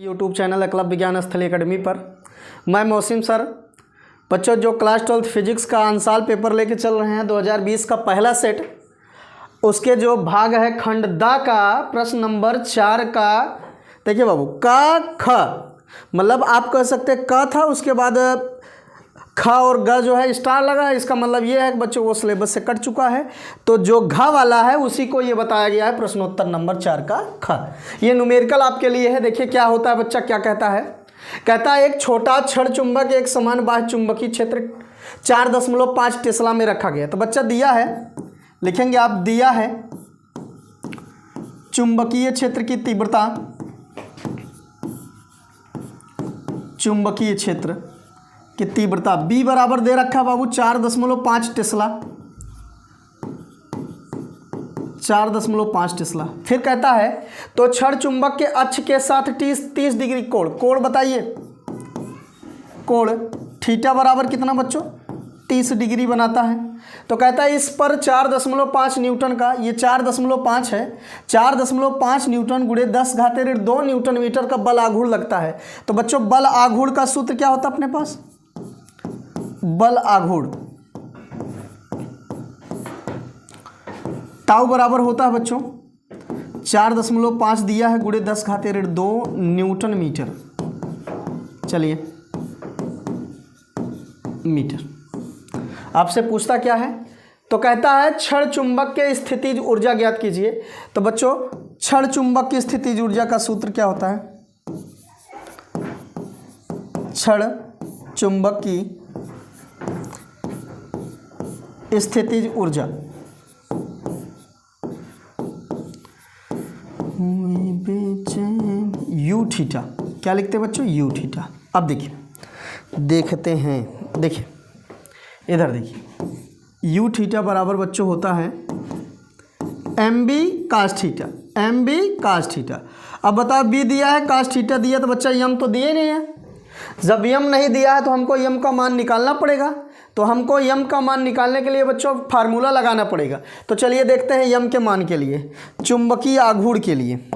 YouTube channel Eklavya विज्ञान स्थली academy पर मैं मौसिम सर। बच्चों जो क्लास 12 फिजिक्स का आंसाल पेपर लेके चल रहे हैं 2020 का पहला सेट, उसके जो भाग है खंड द का प्रश्न नंबर 4 का, देखिए बाबू क ख, मतलब आप कह सकते हैं क था, उसके बाद ख और ग जो है स्टार लगा है। इसका मतलब ये है कि बच्चों वो सिलेबस से कट चुका है, तो जो घ वाला है उसी को ये बताया गया है प्रश्नोत्तर नंबर 4 का ख। ये न्यूमेरिकल आपके लिए है। देखिए क्या होता है, बच्चा क्या कहता है, कहता है एक छोटा क्षण चुंबक एक समान बाह्य चुंबकीय क्षेत्र 4.5 टेस्ला में रखा गया। तो बच्चा दिया है, लिखेंगे आप, दिया है चुंबकीय क्षेत्र की तीव्रता, चुंबकीय क्षेत्र की तीव्रता B बराबर दे रखा है बाबू 4.5 टेस्ला, 4.5 टेस्ला। फिर कहता है तो क्षण चुंबक के अक्ष के साथ 30 डिग्री कोण बताइए। कोण थीटा बराबर कितना बच्चों, 30 डिग्री बनाता है। तो कहता है इस पर 4.5 न्यूटन का, ये 4.5 है, 4.5 न्यूटन गुणे 10⁻2 न्यूटन मीटर का बल आघूर्ण लगता है। तो बच्चों बल आघूर्ण का सूत्र क्या होता है अपने पास, बल आघूर्ण टाउ बराबर होता है बच्चों 4.5 दिया है गुणे 10⁻2 न्यूटन मीटर, चलिए मीटर। आपसे पूछता क्या है, तो कहता है क्षण चुंबक के स्थितिज ऊर्जा ज्ञात कीजिए। तो बच्चों क्षण चुंबक की स्थितिज ऊर्जा का सूत्र क्या होता है, क्षण चुंबक की स्थितिज ऊर्जा यू थीटा, क्या लिखते हैं बच्चों, यू थीटा। अब देखिए, देखते हैं, देखिए इधर देखिए, यू थीटा बराबर बच्चों होता है mb cos theta, mb cos theta. अब बताओ b दिया है, cos थीटा दिया, तो बच्चा यम तो दिए नहीं है। जब यम नहीं दिया है तो हमको यम का मान निकालना पड़ेगा। तो हमको यम का मान निकालने के लिए बच्चों फार्मूला लगाना पड़ेगा। तो चलिए देखते हैं यम के मान के लिए, चुंबकीय आघूर्ण के लिए।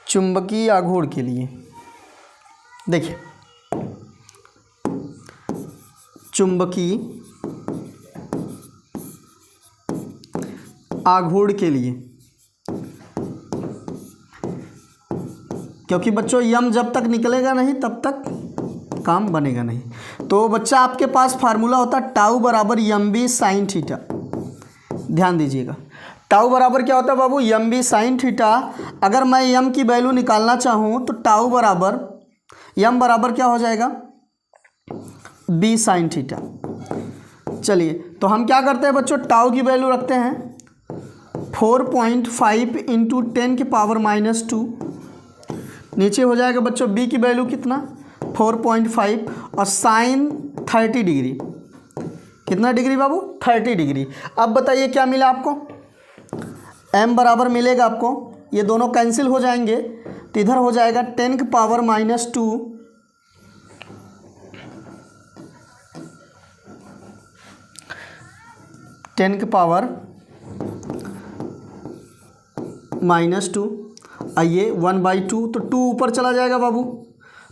चुंबकीय आघूर्ण के लिए देखिए, चुंबकीय आघूर्ण के लिए, क्योंकि बच्चों यम जब तक निकलेगा नहीं तब तक काम बनेगा नहीं। तो बच्चा आपके पास फार्मूला होता है टाउ बराबर mb sin थीटा। ध्यान दीजिएगा, टाउ बराबर क्या होता है बाबू, mb sin थीटा। अगर मैं m की वैल्यू निकालना चाहूँ तो टाउ बराबर m बराबर क्या हो जाएगा, b sin थीटा। चलिए तो हम क्या करते हैं बच्चों, टाउ की वैल्यू रखते हैं 4.5 × 10⁻²। नीचे हो जाएगा बच्चों b की वैल्यू कितना, 4.5 और साइन 30 डिग्री, कितना डिग्री बाबू, 30 डिग्री। अब बताइए क्या मिला आपको, m बराबर मिलेगा आपको, ये दोनों कैंसिल हो जाएंगे, तो इधर हो जाएगा 10⁻², -2, आइए 1/2, तो 2 ऊपर चला जाएगा बाबू।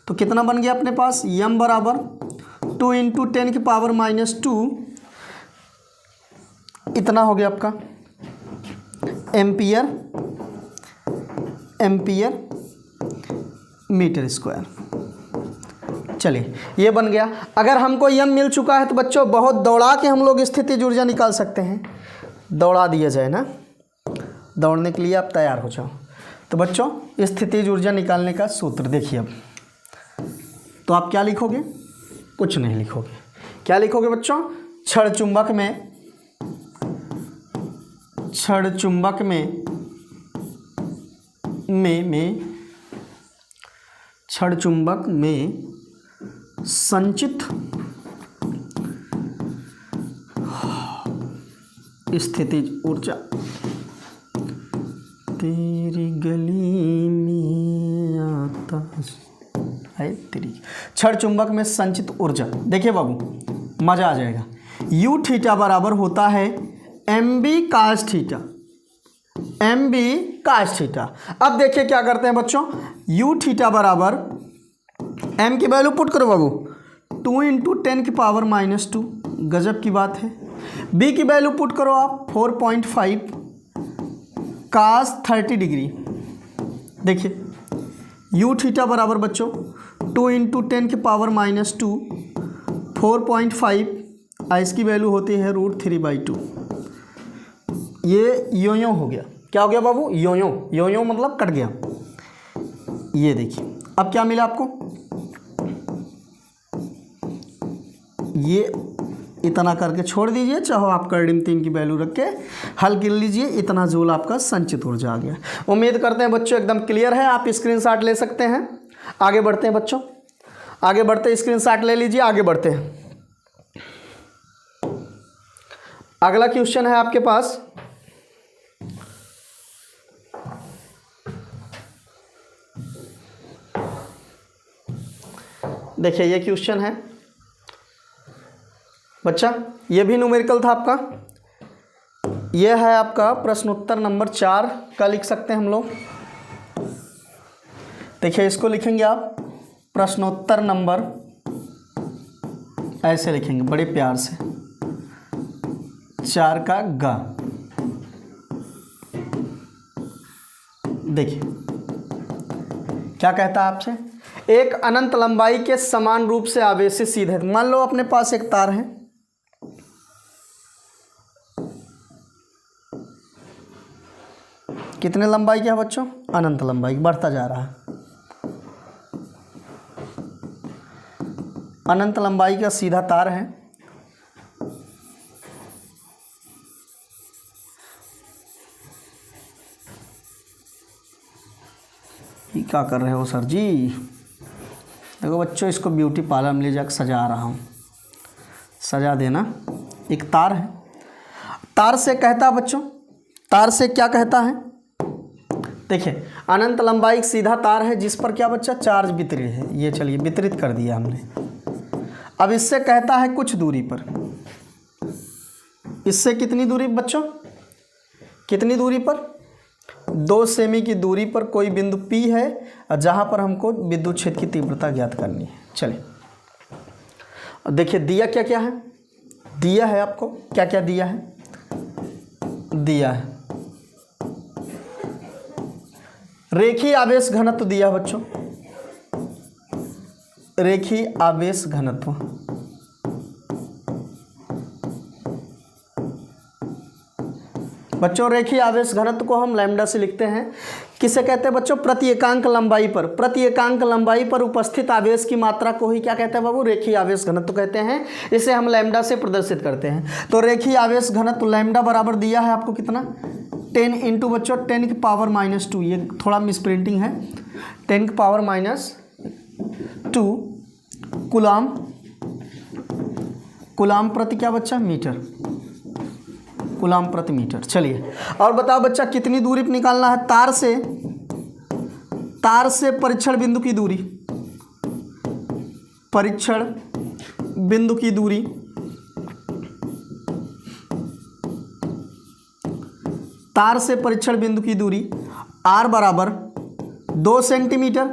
तो कितना बन गया अपने पास, m बराबर 2 × 10⁻², इतना हो गया आपका एम्पियर मीटर स्क्वायर। चलिए ये बन गया। अगर हमको m मिल चुका है तो बच्चों बहुत दौड़ा के हम लोग स्थितिज ऊर्जा निकाल सकते हैं। दौड़ा दिया जाए ना, दौड़ने के लिए आप तैयार हो जाओ। तो बच्चों स्थितिज ऊर्जा निकालने का सूत्र देखिए। अब तो आप क्या लिखोगे, कुछ नहीं लिखोगे। क्या लिखोगे बच्चों, क्षण चुंबक में क्षण चुंबक में संचित स्थितिज ऊर्जा, तेरी गली में आता है तेरी। क्षण चुंबक में संचित ऊर्जा, देखिए बाबू मज़ा आ जाएगा। यू थीटा बराबर होता है M B cos theta, M B cos theta. अब देखिए क्या करते हैं बच्चों, यू थीटा बराबर एम की वैल्यू पुट करो बाबू, 2 × 10⁻⁻², गजब की बात है। बी की वैल्यू पुट करो आप 4.5 कास 30 डिग्री। देखिए यू थीटा बराबर बच्चों 2 × 10⁻⁻², 4.5, इसकी वैल्यू होती है √3/2। ये यो हो गया, क्या हो गया बाबू, यो मतलब कट गया। ये देखिए अब क्या मिला आपको, ये इतना करके छोड़ दीजिए, चाहो आप कर्डिम 3 की वैल्यू रख के हल कर लीजिए, इतना जूल आपका संचित ऊर्जा आ गया। उम्मीद करते हैं बच्चों एकदम क्लियर है, आप स्क्रीनशॉट ले सकते हैं। आगे बढ़ते हैं बच्चों, आगे बढ़ते, स्क्रीनशॉट ले लीजिए, आगे बढ़ते हैं। अगला क्वेश्चन है आपके पास, देखिए ये क्वेश्चन है बच्चा, ये भी न्यूमेरिकल था आपका। ये है आपका प्रश्नोत्तर नंबर 4 का लिख सकते हैं हम लोग। देखिए इसको लिखेंगे आप प्रश्नोत्तर नंबर, ऐसे लिखेंगे बड़े प्यार से, 4 का ग। देखिए क्या कहता है आपसे, एक अनंत लंबाई के समान रूप से आवेशित सीधे, मान लो अपने पास एक तार है, कितने लंबाई का है बच्चों, अनंत लंबाई, बढ़ता जा रहा है। अनंत लंबाई का सीधा तार है, ये क्या कर रहे हो सर जी। देखो बच्चों इसको ब्यूटी पार्लर में ले जाकर सजा रहा हूँ, सजा देना। एक तार है, तार से कहता है बच्चों, तार से क्या कहता है, देखिए अनंत लंबाई एक सीधा तार है जिस पर क्या बच्चा, चार्ज वितरित है। ये चलिए वितरित कर दिया हमने। अब इससे कहता है कुछ दूरी पर, इससे कितनी दूरी बच्चों, कितनी दूरी पर, 2 सेमी की दूरी पर कोई बिंदु P है, जहाँ पर हमको विद्युत क्षेत्र की तीव्रता ज्ञात करनी है। चलिए देखिए दिया क्या क्या है, दिया है आपको क्या क्या दिया है, दिया है रेखीय आवेश घनत्व दिया बच्चों, रेखीय आवेश घनत्व, बच्चों रेखीय आवेश घनत्व को हम लैम्डा से लिखते हैं। किसे कहते हैं बच्चों, प्रति एकांक लंबाई पर, प्रति एकांक लंबाई पर उपस्थित आवेश की मात्रा को ही क्या कहते हैं बाबू, रेखीय आवेश घनत्व कहते हैं। इसे हम लैम्डा से प्रदर्शित करते हैं। तो रेखीय आवेश घनत्व लैम्डा बराबर दिया है आपको कितना, 10 × बच्चों 10⁻⁻², ये थोड़ा मिसप्रिंटिंग है, 10⁻⁻² कूलाम, कूलाम प्रति क्या बच्चा, मीटर, कूलाम प्रति मीटर। चलिए और बताओ बच्चा कितनी दूरी पर निकालना है, तार से, तार से परीक्षण बिंदु की दूरी, परीक्षण बिंदु की दूरी, तार से परीक्षण बिंदु की दूरी r बराबर 2 सेंटीमीटर।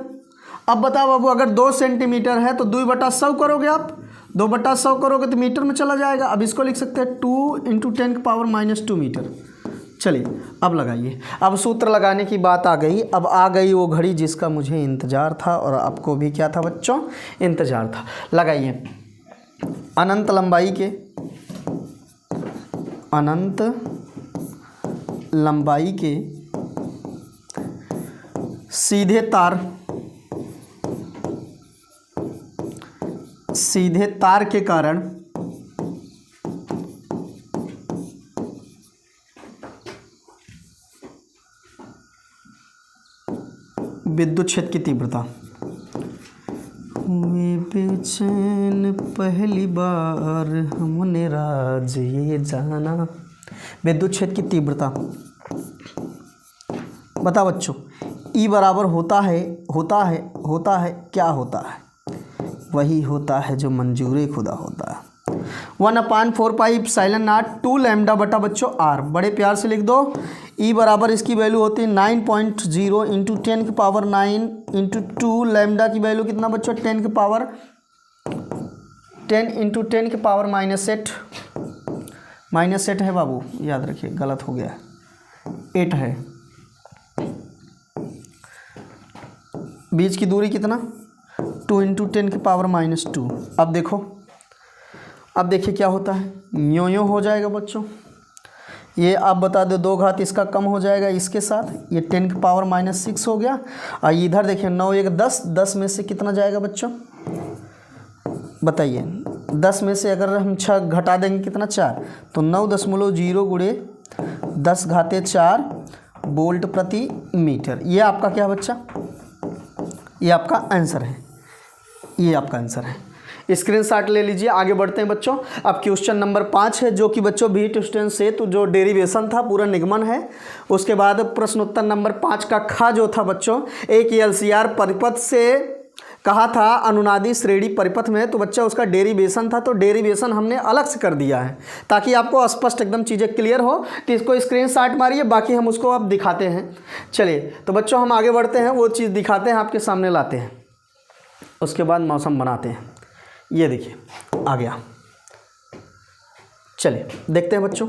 अब बताओ बाबू अगर 2 सेंटीमीटर है तो 2/100 करोगे आप, 2/100 करोगे तो मीटर में चला जाएगा। अब इसको लिख सकते हैं 2 × 10⁻⁻² मीटर। चलिए अब लगाइए, अब सूत्र लगाने की बात आ गई। अब आ गई वो घड़ी जिसका मुझे इंतज़ार था और आपको भी क्या था बच्चों, इंतज़ार था। लगाइए, अनंत लंबाई के, अनंत लंबाई के सीधे तार, सीधे तार के कारण विद्युत क्षेत्र की तीव्रता, हुए बेचैन पहली बार हमने राज ये जाना, विद्युत क्षेत्र की तीव्रता। बता बच्चों E बराबर होता है क्या होता है, वही होता है जो मंजूर खुदा होता है। 1/4 पाई एप्सिलॉन नॉट 2 लैम्डा बटा बच्चों आर, बड़े प्यार से लिख दो। ई बराबर इसकी वैल्यू होती है 9.0 इंटू 10 की पावर 9 इंटू 2 लैम्डा की वैल्यू कितना बच्चों 10 इंटू 10 की पावर -8 है बाबू, याद रखिए गलत हो गया, 8 है। बीच की दूरी कितना 2 इंटू 10 की पावर -2। अब देखिए क्या होता है, न्यो हो जाएगा बच्चों। ये आप बता दो 2 घात इसका कम हो जाएगा इसके साथ, ये 10 की पावर -6 हो गया। और इधर देखिए 9 1 10, 10 में से कितना जाएगा बच्चों बताइए। 10 में से अगर हम 6 घटा देंगे कितना 4, तो 9.0 गुणे 10 घाते 4 वोल्ट प्रति मीटर। ये आपका क्या बच्चा, ये आपका आंसर है, ये आपका आंसर है। स्क्रीनशॉट ले लीजिए। आगे बढ़ते हैं बच्चों। अब क्वेश्चन नंबर 5 है, जो कि बच्चों व्हीट स्टोन सेतु जो डेरिवेशन था पूरा निगमन है। उसके बाद प्रश्नोत्तर नंबर 5 का खा जो था बच्चों, एक एलसीआर परिपथ से कहा था अनुनादी श्रेणी परिपथ में, तो बच्चा उसका डेरिवेशन था, तो डेरिवेशन हमने अलग से कर दिया है ताकि आपको स्पष्ट एकदम चीज़ें क्लियर हो। तो इसको स्क्रीनशॉट मारिए, बाकी हम उसको अब दिखाते हैं। चलिए तो बच्चों हम आगे बढ़ते हैं, वो चीज़ दिखाते हैं, आपके सामने लाते हैं, उसके बाद मौसम बनाते हैं। ये देखिए आ गया, चलिए देखते हैं बच्चों।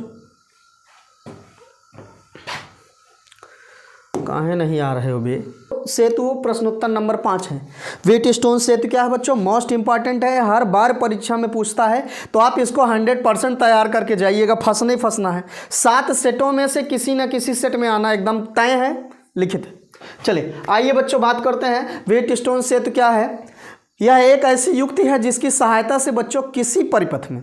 काहे नहीं आ रहे हो बे। सेतु प्रश्नोत्तर नंबर 5 है। व्हीट स्टोन सेतु क्या है बच्चों, मोस्ट इंपॉर्टेंट है, हर बार परीक्षा में पूछता है, तो आप इसको 100% तैयार करके जाइएगा, फंसना है। 7 सेटों में से किसी न किसी सेट में आना एकदम तय है, लिखित। चलिए आइए बच्चों बात करते हैं व्हीट स्टोन सेतु क्या है। यह एक ऐसी युक्ति है जिसकी सहायता से बच्चों किसी परिपथ में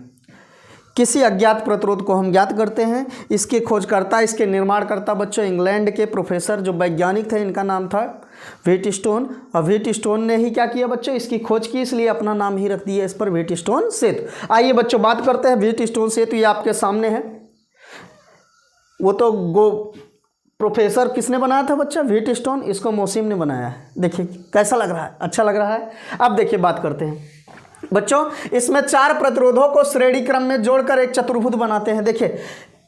किसी अज्ञात प्रतिरोध को हम ज्ञात करते हैं। इसके खोजकर्ता, इसके निर्माणकर्ता बच्चों इंग्लैंड के प्रोफेसर जो वैज्ञानिक थे, इनका नाम था व्हीट स्टोन। और व्हीट स्टोन ने ही क्या किया बच्चों, इसकी खोज की, इसलिए अपना नाम ही रख दिया इस पर व्हीट स्टोन सेतु। आइए बच्चों बात करते हैं व्हीट स्टोन सेतु। ये आपके सामने है। वो तो प्रोफेसर किसने बनाया था बच्चा, व्हीट स्टोन, इसको मोसिम ने बनाया है। देखिए कैसा लग रहा है, अच्छा लग रहा है। अब देखिए बात करते हैं बच्चों, इसमें 4 प्रतिरोधों को श्रेणी क्रम में जोड़कर एक चतुर्भुज बनाते हैं। देखिए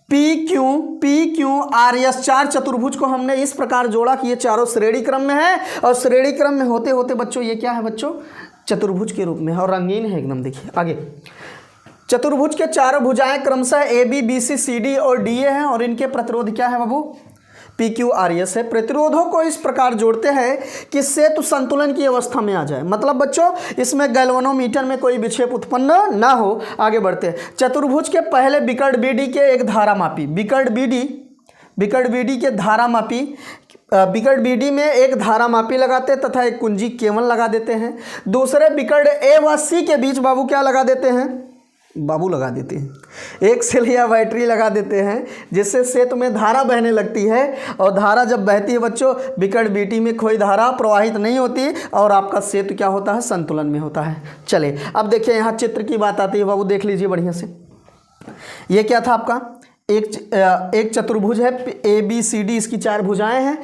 PQRS 4 चतुर्भुज को हमने इस प्रकार जोड़ा कि ये चारों श्रेणी क्रम में है, और श्रेणी क्रम में होते होते बच्चों ये क्या है बच्चों, चतुर्भुज के रूप में है और रंगीन है एकदम। देखिए आगे, चतुर्भुज के चारों भुजाएं क्रमशः AB BC CD और DA हैं, और इनके प्रतिरोध क्या है बाबू, PQRS है। प्रतिरोधों को इस प्रकार जोड़ते हैं कि सेतु संतुलन की अवस्था में आ जाए, मतलब बच्चों इसमें गैल्वेनोमीटर में कोई विक्षेप उत्पन्न ना हो। आगे बढ़ते हैं। चतुर्भुज के पहले विकर्ण BD के एक धारामापी, विकर्ण BD के धारामापी, विकर्ण BD में एक धारामापी लगाते हैं तथा एक कुंजी केवल लगा देते हैं। दूसरे विकर्ण A व C के बीच बाबू क्या लगा देते हैं, लगा देते हैं, एक सेल या बैटरी लगा देते हैं, जिससे सेतु में धारा बहने लगती है। और धारा जब बहती है बच्चों, विकर्ण BD में कोई धारा प्रवाहित नहीं होती, और आपका सेतु क्या होता है, संतुलन में होता है। चले अब देखिए यहाँ चित्र की बात आती है बाबू, देख लीजिए बढ़िया से। ये क्या था आपका, एक चतुर्भुज है ABCD, इसकी 4 भुजाएं हैं।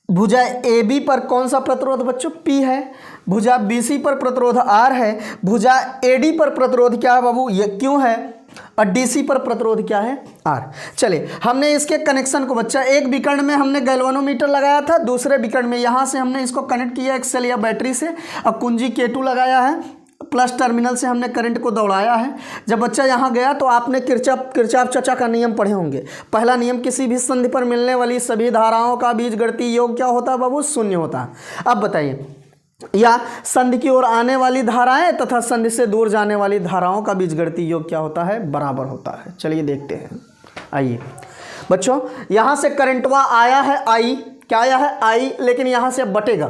भुजा AB पर कौन सा प्रतिरोध बच्चों, P है। भुजा BC पर प्रतिरोध R है। भुजा AD पर प्रतिरोध क्या है बाबू, ये Q है। और DC पर प्रतिरोध क्या है, R। चलिए हमने इसके कनेक्शन को बच्चा, एक विकर्ण में हमने गैल्वेनोमीटर लगाया था, दूसरे विकर्ण में यहाँ से हमने इसको कनेक्ट किया एक सेल या बैटरी से, और कुंजी K2 लगाया है, प्लस टर्मिनल से हमने करंट को दौड़ाया है। जब बच्चा यहाँ गया तो आपने किरचॉफ चचा का नियम पढ़े होंगे। पहला नियम, किसी भी संधि पर मिलने वाली सभी धाराओं का बीजगणितीय योग क्या होता है बाबू, 0 होता है। अब बताइए, या संधि की ओर आने वाली धाराएं तथा संधि से दूर जाने वाली धाराओं का बीजगणितीय योग क्या होता है, बराबर होता है। चलिए देखते हैं। आइए बच्चों, यहाँ से करंटवा आया है I, क्या आया है I, लेकिन यहाँ से बटेगा,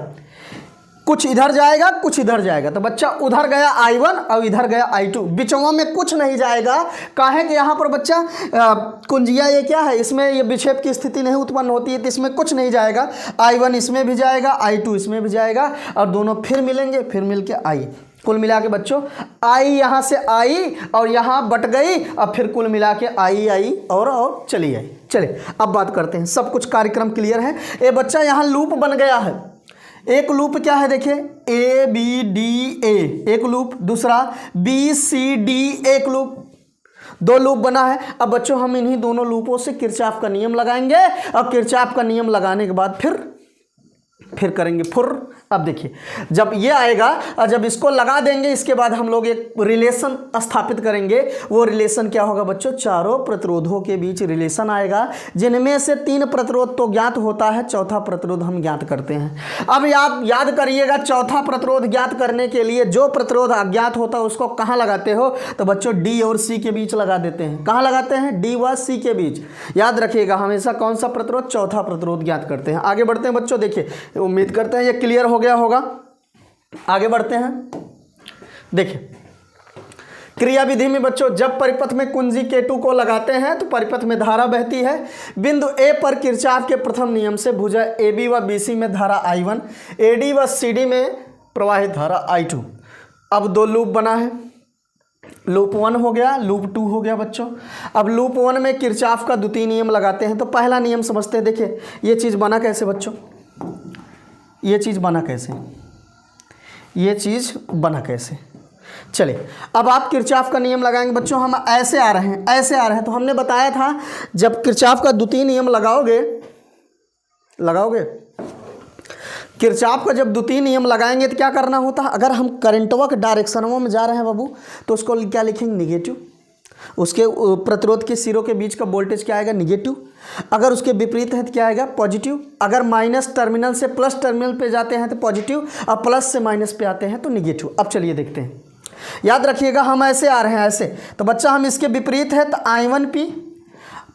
कुछ इधर जाएगा कुछ इधर जाएगा, तो बच्चा उधर गया I1 और इधर गया I2, बिचवा में कुछ नहीं जाएगा। काहे कि यहाँ पर बच्चा कुंजिया ये क्या है, इसमें ये विक्षेप की स्थिति नहीं उत्पन्न होती है, तो इसमें कुछ नहीं जाएगा। I1 इसमें भी जाएगा, I2 इसमें भी जाएगा, और दोनों फिर मिलेंगे, फिर मिलके I। कुल मिला के बच्चों I यहाँ से I और यहाँ बट गई, अब फिर कुल मिला के I और चली आई। चलिए अब बात करते हैं, सब कुछ कार्यक्रम क्लियर है। ये बच्चा यहाँ लूप बन गया है। एक लूप क्या है देखिए, ABDA एक लूप, दूसरा BCD एक लूप, दो लूप बना है। अब बच्चों हम इन्हीं दोनों लूपों से किरचॉफ का नियम लगाएंगे और किरचॉफ का नियम लगाने के बाद फिर करेंगे फुर। अब देखिए जब ये आएगा और जब इसको लगा देंगे इसके बाद हम लोग एक रिलेशन स्थापित करेंगे। वो रिलेशन क्या होगा बच्चों, चारों प्रतिरोधों के बीच रिलेशन आएगा, जिनमें से 3 प्रतिरोध तो ज्ञात होता है, चौथा प्रतिरोध हम ज्ञात करते हैं। अब आप याद करिएगा, चौथा प्रतिरोध ज्ञात करने के लिए जो प्रतिरोध अज्ञात होता है उसको कहाँ लगाते हो, तो बच्चों डी और सी के बीच लगा देते हैं। कहाँ लगाते हैं, डी व सी के बीच। याद रखिएगा हमेशा कौन सा प्रतिरोध, चौथा प्रतिरोध ज्ञात करते हैं। आगे बढ़ते हैं बच्चों, देखिए उम्मीद करते हैं ये क्लियर हो गया होगा। आगे बढ़ते हैं, देखिए क्रिया विधि में बच्चों जब परिपथ में कुंजी K2 को लगाते हैं तो परिपथ में धारा बहती है। बिंदु A पर किरचॉफ के प्रथम नियम से भुजा AB व BC में धारा I1, AD व CD में प्रवाहित धारा I2। अब दो लूप बना है, लूप 1 हो गया, लूप 2 हो गया बच्चों। अब लूप 1 में किरचॉफ का द्वितीय नियम लगाते हैं। तो पहला नियम समझते हैं। देखिए ये चीज़ बना कैसे बच्चों, ये चीज़ बना कैसे, ये चीज़ बना कैसे। चलिए अब आप किरचॉफ का नियम लगाएंगे बच्चों। हम ऐसे आ रहे हैं, ऐसे आ रहे हैं, तो हमने बताया था जब किरचॉफ का द्वितीय नियम लगाओगे किरचॉफ का जब द्वितीय नियम लगाएंगे तो क्या करना होता है, अगर हम करंटवा के डायरेक्शनों में जा रहे हैं बाबू तो उसको क्या लिखेंगे, निगेटिव। उसके प्रतिरोध के सिरों के बीच का वोल्टेज क्या आएगा, निगेटिव। अगर उसके विपरीत है तो क्या आएगा, पॉजिटिव। अगर माइनस टर्मिनल से प्लस टर्मिनल पे जाते हैं तो पॉजिटिव, और प्लस से माइनस पे आते हैं तो निगेटिव। अब चलिए देखते हैं, याद रखिएगा हम ऐसे आ रहे हैं ऐसे, तो बच्चा हम इसके विपरीत है तो I1P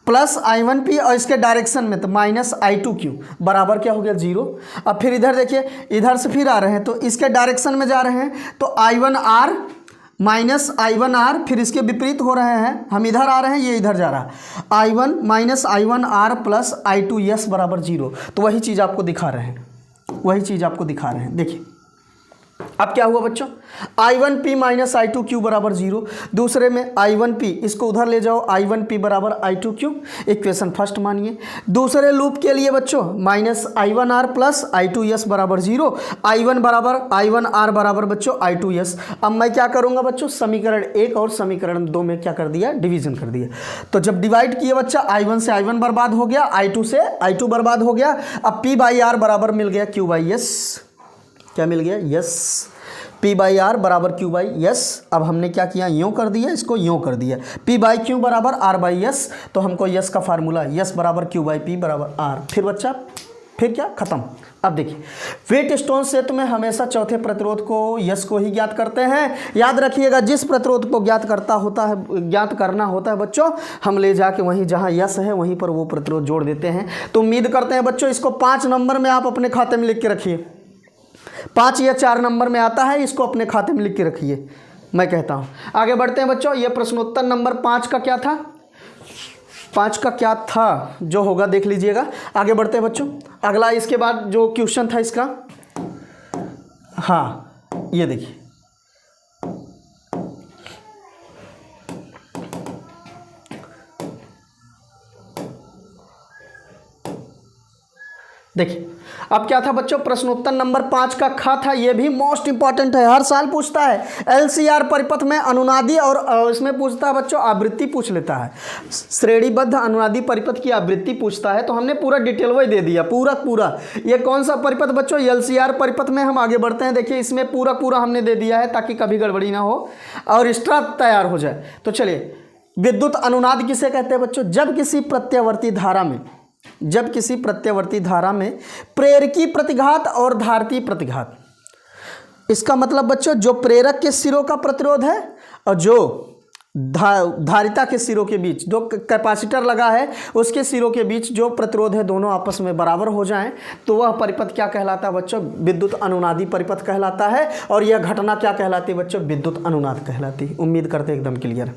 प्लस I1P और इसके डायरेक्शन में तो माइनस I2Q बराबर क्या हो गया, 0। अब फिर इधर देखिए, इधर से फिर आ रहे हैं तो इसके डायरेक्शन में जा रहे हैं तो I1R माइनस I1R, फिर इसके विपरीत हो रहे हैं, हम इधर आ रहे हैं, ये इधर जा रहा है, I1 minus I1R plus I2S बराबर 0। तो वही चीज़ आपको दिखा रहे हैं, वही चीज़ आपको दिखा रहे हैं। देखिए अब क्या हुआ बच्चों, I1P माइनस I2Q बराबर 0। दूसरे में I1P, इसको उधर ले जाओ, I1P बराबर I2Q, इक्वेशन फर्स्ट मानिए। दूसरे लूप के लिए बच्चों माइनस I1R प्लस I2S बराबर 0, I1 बराबर I1R बराबर बच्चों I2S। अब मैं क्या करूंगा बच्चों, समीकरण 1 और समीकरण 2 में क्या कर दिया, डिवीजन कर दिया। तो जब डिवाइड किए बच्चा, I1 से I1 बर्बाद हो गया, I2 से I2 बर्बाद हो गया। अब P/R बराबर मिल गया Q/S, क्या मिल गया, यस। P/R बराबर Q/S। अब हमने क्या किया, यूँ कर दिया, इसको यूँ कर दिया, P/Q बराबर R/S। तो हमको यस का फार्मूला, यस बराबर Q/P बराबर R। फिर बच्चा फिर क्या, खत्म। अब देखिए व्हीटस्टोन सेतु में हमेशा चौथे प्रतिरोध को, यस को ही ज्ञात करते हैं। याद रखिएगा जिस प्रतिरोध को ज्ञात करना होता है बच्चों, हम ले जाके वहीं जहाँ यस है वहीं पर वो प्रतिरोध जोड़ देते हैं। तो उम्मीद करते हैं बच्चों इसको 5 नंबर में आप अपने खाते में लिख के रखिए, 5 या 4 नंबर में आता है, इसको अपने खाते में लिख के रखिए, मैं कहता हूँ। आगे बढ़ते हैं बच्चों, ये प्रश्नोत्तर नंबर 5 का क्या था, 5 का क्या था जो होगा देख लीजिएगा। आगे बढ़ते हैं बच्चों, अगला इसके बाद जो क्वेश्चन था इसका, हाँ ये देखिए, देखिए अब क्या था बच्चों, प्रश्नोत्तर नंबर 5 का ख था। ये भी मोस्ट इंपॉर्टेंट है, हर साल पूछता है। LCR परिपथ में अनुनादी और इसमें पूछता है बच्चों आवृत्ति पूछ लेता है, श्रेणीबद्ध अनुनादी परिपथ की आवृत्ति पूछता है। तो हमने पूरा डिटेल वही दे दिया, पूरा। ये कौन सा परिपथ बच्चों, LCR परिपथ में। हम आगे बढ़ते हैं, देखिए इसमें पूरा हमने दे दिया है ताकि कभी गड़बड़ी ना हो और एक्स्ट्रा तैयार हो जाए। तो चलिए, विद्युत अनुनाद किसे कहते हैं बच्चों, जब किसी प्रत्यावर्ती धारा में प्रेरकी प्रतिघात और धारिती प्रतिघात, इसका मतलब बच्चों जो प्रेरक के सिरों का प्रतिरोध है और जो धारिता के सिरों के बीच, जो कैपेसिटर लगा है उसके सिरों के बीच जो प्रतिरोध है, दोनों आपस में बराबर हो जाएं तो वह परिपथ क्या कहलाता है बच्चों, विद्युत अनुनादी परिपथ कहलाता है। और यह घटना क्या कहलाती है बच्चों, विद्युत अनुनाद कहलाती है। उम्मीद करते एकदम क्लियर।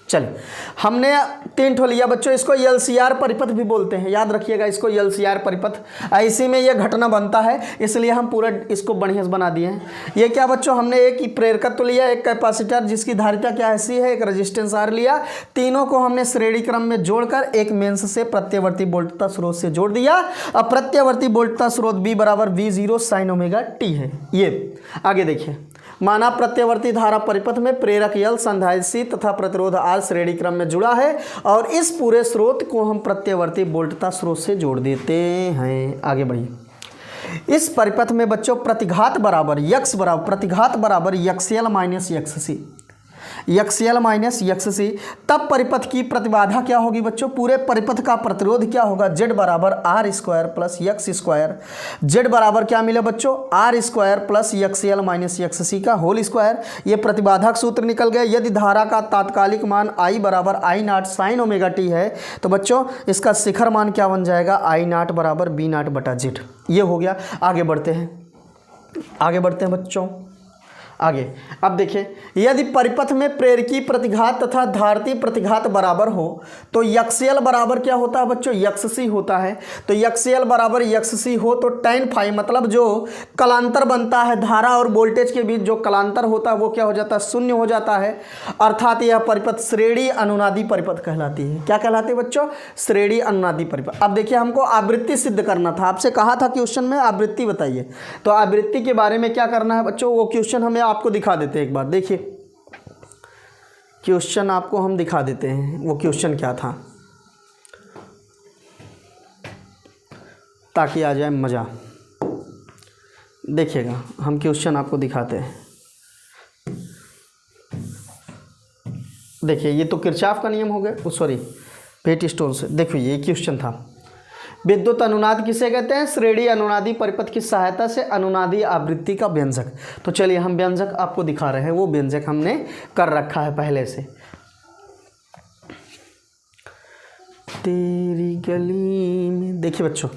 चलिए हमने 3 ठो लिया बच्चों, इसको LCR परिपथ भी बोलते हैं, याद रखिएगा इसको LCR परिपथ। ऐसे में यह घटना बनता है, इसलिए हम पूरा इसको बढ़िया से बना दिए हैं। ये क्या बच्चों, हमने एक प्रेरकत्व लिया, एक कैपेसिटर जिसकी धारिता क्या ऐसी है, एक रेजिस्टेंस R लिया, तीनों को हमने श्रेणी क्रम में जोड़कर एक मेंस से प्रत्यावर्ती वोल्टता स्रोत से जोड़ दिया। अब प्रत्यावर्ती वोल्टता स्रोत B बराबर V0 sin ω t है। ये आगे देखिए, माना प्रत्यवर्ती धारा परिपथ में प्रेरक यल, संधारित्री तथा प्रतिरोध आर श्रेणी क्रम में जुड़ा है और इस पूरे स्रोत को हम प्रत्यवर्ती वोल्टता स्रोत से जोड़ देते हैं। आगे बढ़िए। इस परिपथ में बच्चों प्रतिघात बराबर यक्स बराबर प्रतिघात बराबर यक्सएल माइनस यक्ससी, यक्सएल माइनस यक्ससी, तब परिपथ की प्रतिबाधा क्या होगी बच्चों, पूरे परिपथ का प्रतिरोध क्या होगा, जेड बराबर R square plus X square, Z बराबर क्या मिला बच्चों, R square plus XL minus XC का होल स्क्वायर। ये प्रतिबाधा सूत्र निकल गया। यदि धारा का तात्कालिक मान आई बराबर आई नॉट साइन ओमेगा टी है तो बच्चों इसका शिखर मान क्या बन जाएगा, आई नॉट बराबर बी नॉट बटा जेड। ये हो गया। आगे बढ़ते हैं, आगे बढ़ते हैं बच्चों आगे। अब देखिए, यदि परिपथ में प्रेरकी प्रतिघात तथा धारती प्रतिघात बराबर हो तो यक्सएल बराबर क्या होता है बच्चों, यक्ससी होता है। तो यक्सएल बराबर यक्ससी हो तो tan फाई मतलब जो कलांतर बनता है धारा और वोल्टेज के बीच जो कलांतर होता है वो क्या हो जाता है, शून्य हो जाता है। अर्थात यह परिपथ श्रेणी अनुनादी परिपथ कहलाती है। क्या कहलाती है बच्चों, श्रेणी अनुनादी परिपथ। अब देखिए, हमको आवृत्ति सिद्ध करना था, आपसे कहा था क्वेश्चन में आवृत्ति बताइए। तो आवृत्ति के बारे में क्या करना है बच्चों, वो क्वेश्चन हमें आपको दिखा देते हैं एक बार। देखिए क्वेश्चन आपको हम दिखा देते हैं, वो क्वेश्चन क्या था ताकि आ जाए मज़ा। देखिएगा, हम क्वेश्चन आपको दिखाते हैं। देखिए, ये तो किरचॉफ का नियम हो गया, सॉरी पेट स्टोन से। देखिए ये क्वेश्चन था, विद्युत अनुनाद किसे कहते हैं, श्रेणी अनुनादी परिपथ की सहायता से अनुनादी आवृत्ति का व्यंजक। तो चलिए हम व्यंजक आपको दिखा रहे हैं, वो व्यंजक हमने कर रखा है पहले से। तेरी गली में, देखिए बच्चों,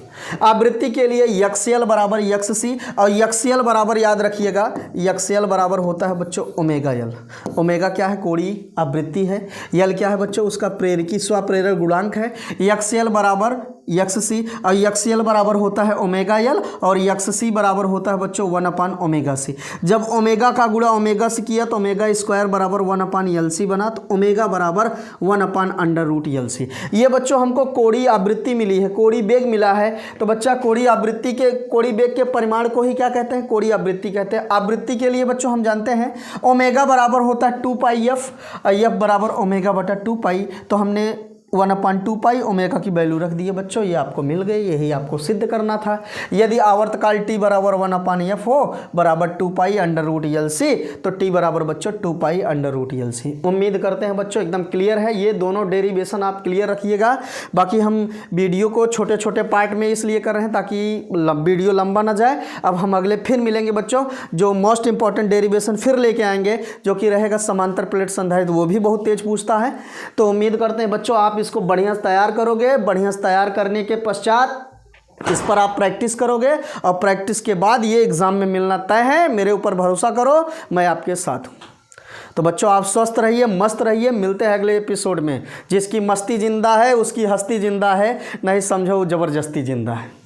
आवृत्ति के लिए यक्सएल बराबर यक्ससी और यक्सएल बराबर याद रखिएगा, यक्सएल बराबर होता है बच्चों ओमेगा यल। ओमेगा क्या है, कोणीय आवृत्ति है। यल क्या है बच्चों, उसका प्रेरकी स्वप्रेरक गुणांक है। यक्सएल बराबर यक्ससी और यक्सएल बराबर होता है ओमेगा यल और यक्ससी बराबर होता है बच्चों 1 ओमेगा सी। जब ओमेगा का गुणा ओमेगा से किया तो ओमेगा स्क्वायर बराबर 1 यल सी बना, तो ओमेगा बराबर 1 अंडर रूट यल सी। ये बच्चों हमको कोणीय आवृत्ति मिली है, कोणीय वेग मिला है। तो बच्चा कोणीय आवृत्ति के कोणीय वेग के परिमाण को ही क्या कहते हैं, कोणीय आवृत्ति कहते हैं। आवृत्ति के लिए बच्चों हम जानते हैं ओमेगा बराबर होता है 2 पाई एफ, एफ बराबर ओमेगा बटा 2 पाई। तो हमने 1/2 पाई ओमेगा की वैल्यू रख दी है बच्चों, ये आपको मिल गई, यही आपको सिद्ध करना था। यदि आवर्तकाल टी बराबर 1/f हो बराबर 2 पाई अंडर रूट यल सी, तो टी बराबर बच्चों 2 पाई अंडर रूट यल सी। उम्मीद करते हैं बच्चों एकदम क्लियर है। ये दोनों डेरिवेशन आप क्लियर रखिएगा। बाकी हम वीडियो को छोटे छोटे पार्ट में इसलिए कर रहे हैं ताकि वीडियो लंबा ना जाए। अब हम अगले फिर मिलेंगे बच्चों, जो मोस्ट इंपॉर्टेंट डेरिवेशन फिर लेके आएंगे, जो कि रहेगा समांतर प्लेट संधारित्र, वो भी बहुत तेज पूछता है। तो उम्मीद करते हैं बच्चों आप इसको बढ़िया से तैयार करोगे। बढ़िया से तैयार करने के पश्चात इस पर आप प्रैक्टिस करोगे और प्रैक्टिस के बाद ये एग्जाम में मिलना तय है। मेरे ऊपर भरोसा करो, मैं आपके साथ हूँ। तो बच्चों आप स्वस्थ रहिए, मस्त रहिए। मिलते हैं अगले एपिसोड में। जिसकी मस्ती जिंदा है उसकी हस्ती जिंदा है, नहीं समझो जबरदस्ती जिंदा है।